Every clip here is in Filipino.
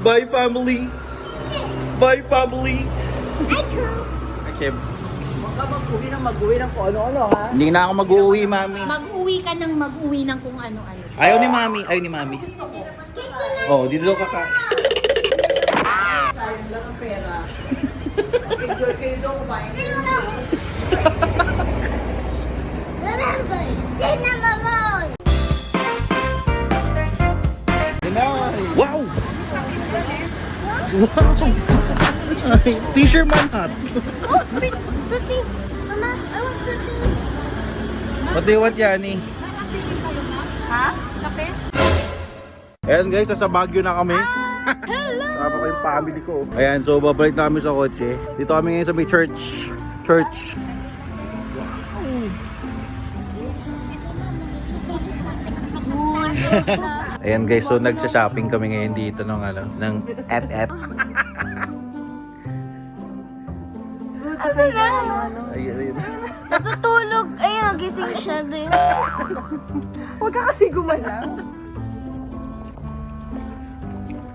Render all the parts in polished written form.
Bye, family. Bye, family. Okay. Huwag ka mag-uwi ng kung ano-ano, ha? Hindi na ako mag-uwi, mami. Mag-uwi ka ng mag-uwi ng kung ano-ano. Ayaw ni mami. Ayaw ni mami. Oh, dito daw kakain. Sayang lang ang pera. Enjoy kayo daw kumain. Remember, cinnamon roll! Wow! Wow! Fisherman hat. Oh, fruity! Mama, I want fruity! What do you want, Yani? Ha? Kape? Ayan guys, nasa Baguio na kami. Hello! Kasama ko yung family ko. Ayan, so babalik namin sa kotse. Dito kami ngayon sa may church. Ayan guys, so nagsha-shopping kami ngayon dito ng et-et. Ano na? Ayun. Natutulog. Ayun, gising siya din. Huwag ka kasi gumalaw.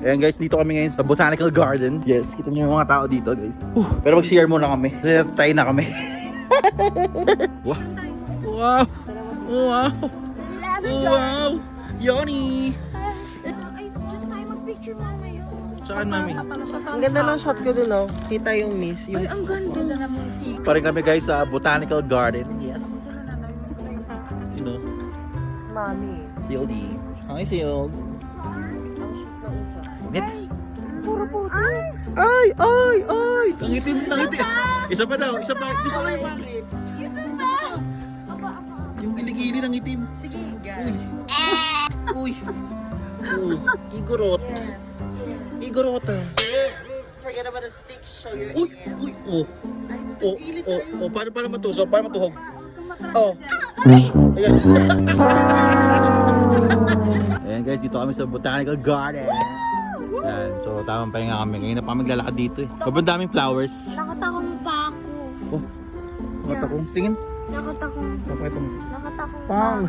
Ayan guys, dito kami ngayon sa Botanical Garden. Yes, kita niyo yung mga tao dito guys. Pero mag-share muna kami. Kasi tayo na kami. Wow! Wow! Wow! Wow! Yoni! Ay, dyan tayo mag-picture mama yun. Saan mami? Ang ganda ng shot ko dun, oh. Kita yung miss. Yung... Ay, ang ganda. Pa rin kami guys sa Botanical Garden. Yes. You know, Mami. COD. Hi, COD. Ang shoes na usa. Net. Puro puto. Ay! Tangitim. Isa pa daw, isa pa. Gusto ko yung mga lips. Yung kilikili ng itim. Sige, guys. Uy. Igorot. Yes. Igorota. Yes. Forget about the stick. Show your Uy. ass. Uy. Oh. Ay, pagkilit tayo. Paano matusok? Paano matuhog? Oh. Ayan. Ayan guys, dito kami sa Botanical Garden. Ayan, so tamang pahinga kami. Ngayon na pa maglalakad dito eh. Sobrang daming flowers. Nakatakong pa ako. Oh. Mata ko. Tingin. Nakatakong. Kapag itong Nakatakong pa. pang.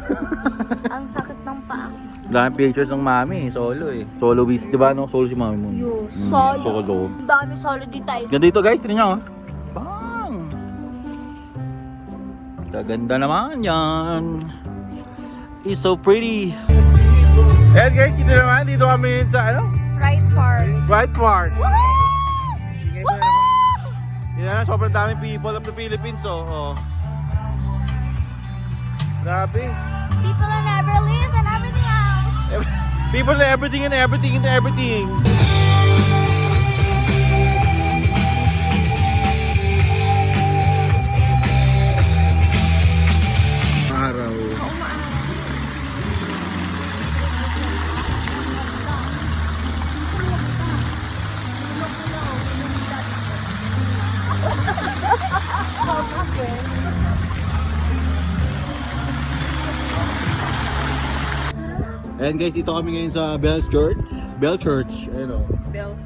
Ang sakit ng paa. Daming pictures ng mami. Solo eh. Soloist. Diba no? Solo si mami mo. Solo. Solo. Ang dami solo dito tayo. Ganda dito guys. Tingnan nyo ah. Pang. Kaganda naman yan. It's so pretty. Ayan guys, dito naman. Dito kami sa ano? Right parts. Right Park. Yan, sobrang daming people of the Philippines, oh. Grabe. People in Everleaf and everything else. People and everything and everything and everything. Araw. Ayan guys, dito kami ngayon sa Bell Church. Ayun o. Bell's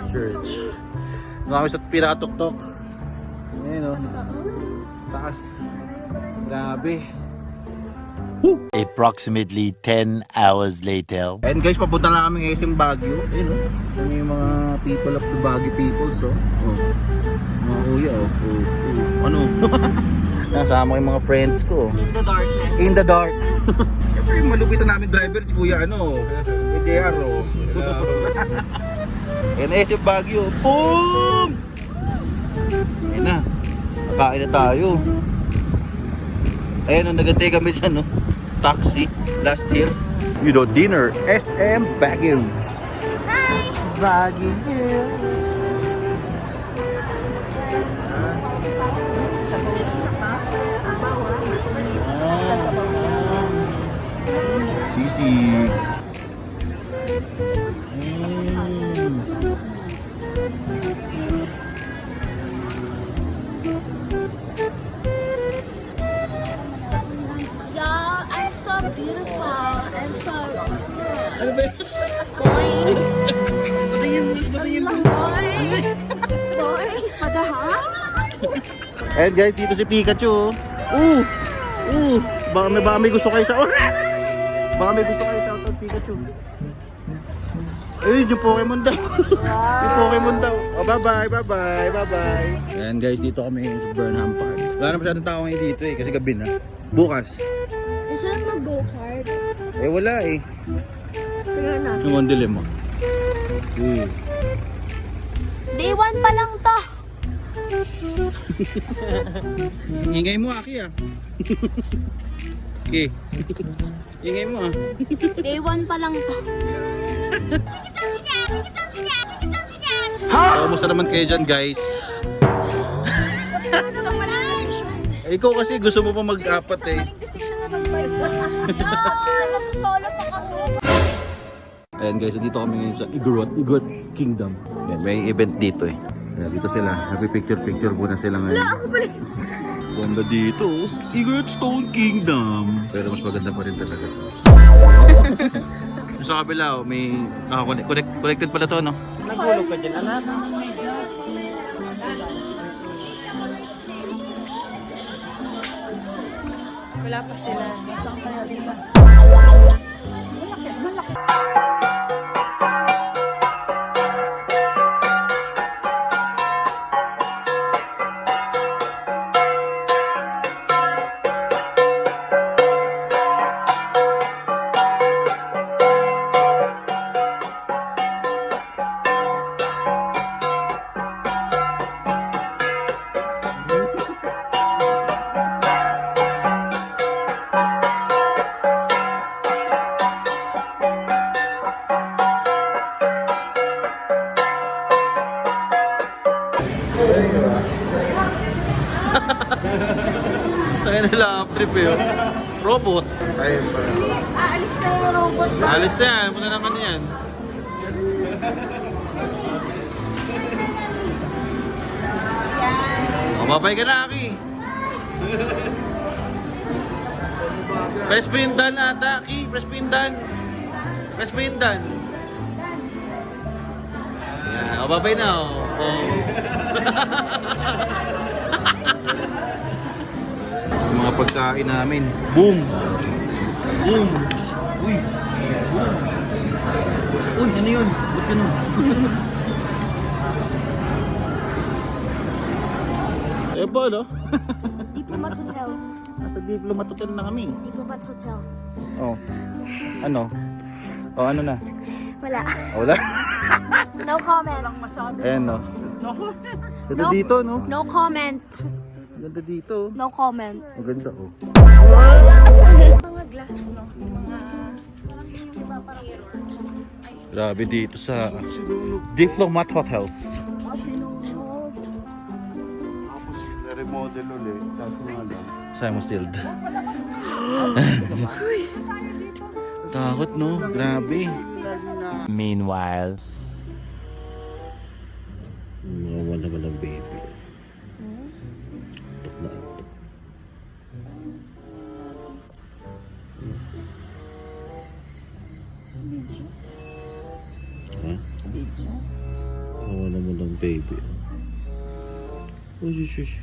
Church. Dito kami sa Piratuktok. Ayun o. Taas. Grabe. Approximately 10 hours later. And guys, papunta na kami ngayon sa Baguio. Ayun o. Ito yung mga people of the Baguio people. So, mga kuya o. Ano? Nasama ko yung mga friends ko. In the darkness. In the dark. Siyempre yung malupitan namin driver si Kuya JR o. Ayan na yung Baguio. Boom! Ayan na. Nakain na tayo. Ayan o, nagantay kami dyan o. Taxi last year. You know, dinner. SM Baguio. Baguio. Sisig. Yeah, I'm so beautiful and so Ano ba yun? boing. Patayin. Boing, padaha. Ayan guys, dito si Pikachu. Baka may gusto kayo sa... Baka may gusto kayo sa Pikachu. Ayun, yung Pokemon daw. Yung Pokemon daw. Oh, bye-bye, bye-bye, bye-bye. Ayan guys, dito kami sa Burnham Park. Wala na masyadong tao ngayon dito eh, kasi gabi na. Bukas. Masarap mag-go-kart. Eh, wala eh. Pero na. Yung on dilim mo. Day 1 pa lang to. Ingay mo, Aki ah. Okay. Ingay mo ah. Day 1 pa lang to. So, musta naman kayo dyan guys? Sa maling desisyon. Eh, ikaw kasi gusto mo pa mag-apat eh. Maling desisyon na mag-bike. Yan! Magsasolo pa kasi. Ayan guys, dito kami ngayon sa Igorot Kingdom. Ayan, may event dito eh. Ayan, dito sila. Nagpi-picture muna sila ngayon. Ganda dito oh. Igorot Stone Kingdom. Pero mas maganda pa rin talaga. Sa kabila oh, may connected pala to, no? Nagulog ka dyan, anak. Wala pa sila. Tayo nila ang trip eh. Oh. Robot. Aalis na yung robot. Alis na yan. Muna naman yan. O, babay ka na, Aki. Press pindan ata, Aki. Press pindan. Press pindan. Yan. O, babay na. O. Yung mga pagkain namin. Boom! Boom! Uy! Boom! Uy, ano yun? Ba't ganun? Eh po, no? Diplomat Hotel. Nasa Diplomat Hotel na kami. Diplomat Hotel. Oh. Ano? Oh, ano na? Wala. Oh, wala? No comment. Ayan, no? Ganda dito, no? No comment. Ganda dito. No comment. Ang ganda, oh. Mga glass, no? Mga... Grabe dito sa Diplomat Hotel. Remodel ulit, kaso nga lang. Saan mo sealed? Takot, no? Grabe. Meanwhile, Nawawa naman ang baby. Tok na ito. Ha? Nawawa naman ang baby. Oh, shush.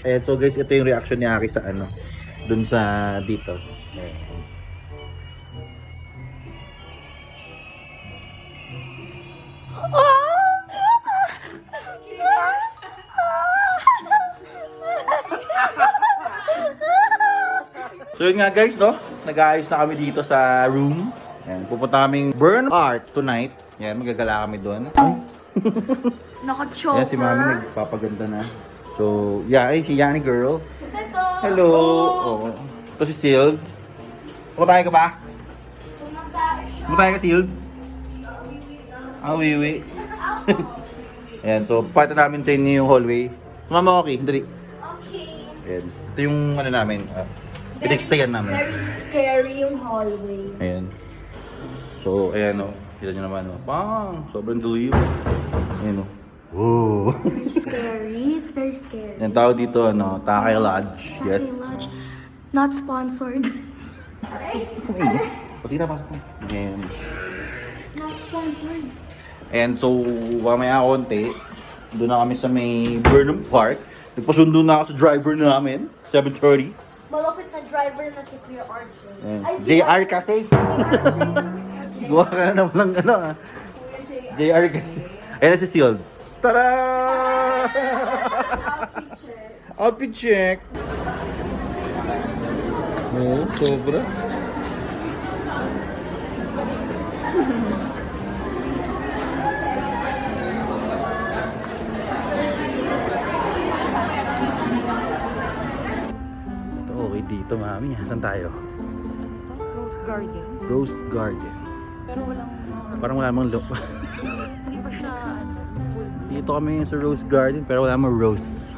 Ayan, so guys, ito yung reaction ni Aki sa ano, dun sa dito. Ayan. So yun nga guys, no? Nag-aayos na kami dito sa room. Ayan, pupunta kaming Burn Art tonight. Ayan, magagala kami doon. Ay! Naka-choker. Ayan, si Mami nagpapaganda na. So, yeah, ay, si Yani girl. Hello! Oh. Ito si Sealed. Kumatay ka ba? Kumatay ka, Sealed? Ah, wiwi. Ayan, so, pakita namin sa inyo yung hallway. Mama, okay, dali. Okay. Ayan. Ito yung ano namin, pinagstayan namin. Very scary yung hallway. Ayan. So, ayan o. Kita nyo naman o. Pang! Sobrang dilim. Ayan o. Whoa! Very scary. It's very scary. Yan tao dito, ano, Takay Lodge. Yes. Lunch. Not sponsored. Pasina, pasok mo. Ayan. Not sponsored. And so, mamaya konti, doon na kami sa may Burnham Park. Nagpasundo na ako sa driver namin. 7:30. Malapit na driver na si Kuya RJ. Ayan. Ay, JR kasi. Gawa ka na naman ng ano ah. JR kasi. Ayan na si Sealed. Tada! Outfit check. Oo, sobra. Ito, okay dito, mami. Saan tayo? Rose Garden. Rose Garden. Pero walang Parang wala mang look. hindi pa siya full. Dito kami sa Rose Garden pero wala mang rose.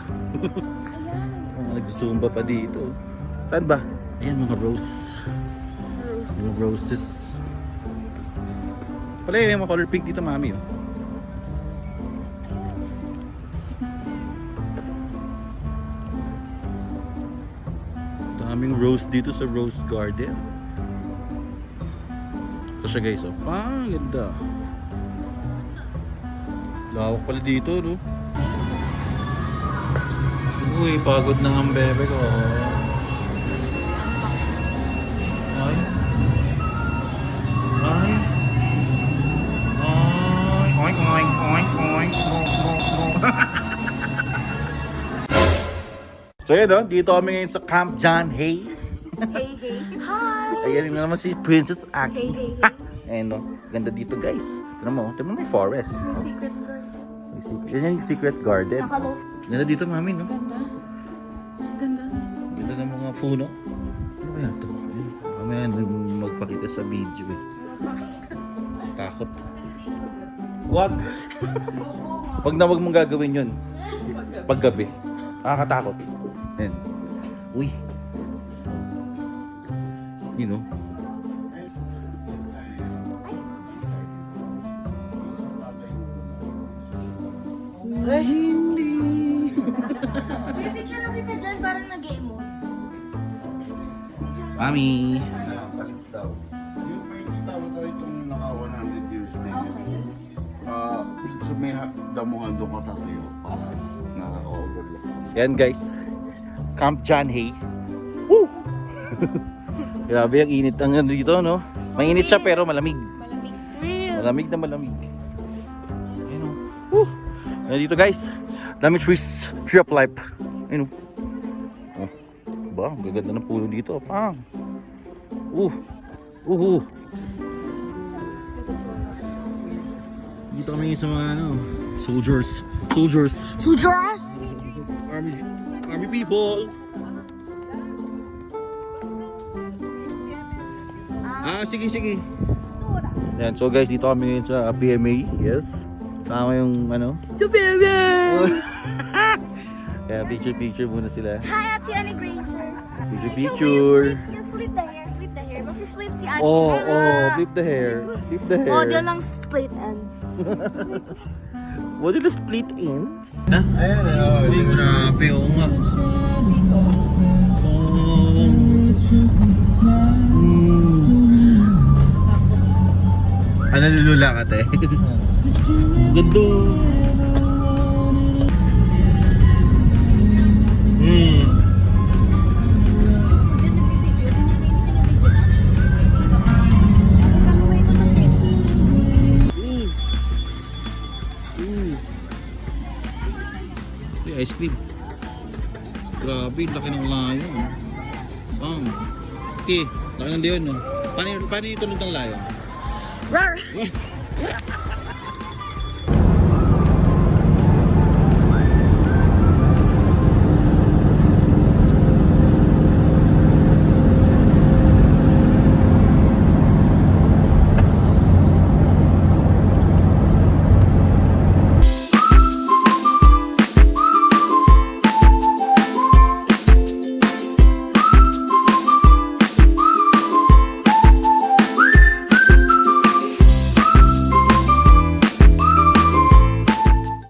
Nag-zumba pa dito. Saan ba? Ayan mga rose. Mga roses. Pala yung mga color pink dito, mami. Oh. Daming rose dito sa Rose Garden. Ito siya guys, oh. Ganda. Lawak pala dito, no? Uy, pagod na ang bebe ko. Ay. Ay. Ay. Oink, oink, oink, oink. So yun, no? Dito kami ngayon sa Camp John Hay. Hey, hey. Hi! Ayan na naman si Princess Aki. Hey, hey, hey. Ha! Ayan, no? Ganda dito, guys. Tignan mo may forest. Oh. Secret garden. May secret. Yan yung secret garden. Nakalow. Ganda dito, mami, no? Ganda. Ganda. Ganda ng mga puno. Ano kaya ito? Mamaya magpakita sa video, eh. Takot. Wag! Wag na wag mong gagawin yun. Paggabi. Nakakatakot. Ayan. Uy. You know. Ay, hindi. Kuya, picture na kita dyan, parang nag-game mo. Mami. Palit daw. Yung may kita mo tayo itong naka 100 years na yun. So may damuhan doon ka tatayo. Nakaka-overlook. Yan guys. Camp John Hay. Woo! Grabe ang init ang ano dito, no? Mainit siya pero malamig. Malamig. Real. Malamig na malamig. Ayun o. Woo! Ayan dito guys. Dami trees. Tree of life. Ayun o. Oh. Ba, ang gaganda ng puno dito. Pang. Dito kami sa mga ano, soldiers. Sujuras! Army people. Sige. Yan, so guys, dito kami ngayon sa PMA. Yes. Tama yung ano. Kaya picture muna sila. Hi, Ate Annie Gracer. Picture. You flip the hair. But you flip si Ate. Oh, flip the hair. Model ng split ends. What did the split ends? Ayan, Hindi, grabe, oo nga. Ano, nalulula ka, te? Gando. Ice cream. Grabe, laki ng layo. Okay, laki ng layo, no? Paano yung tulog ng layo? Rar!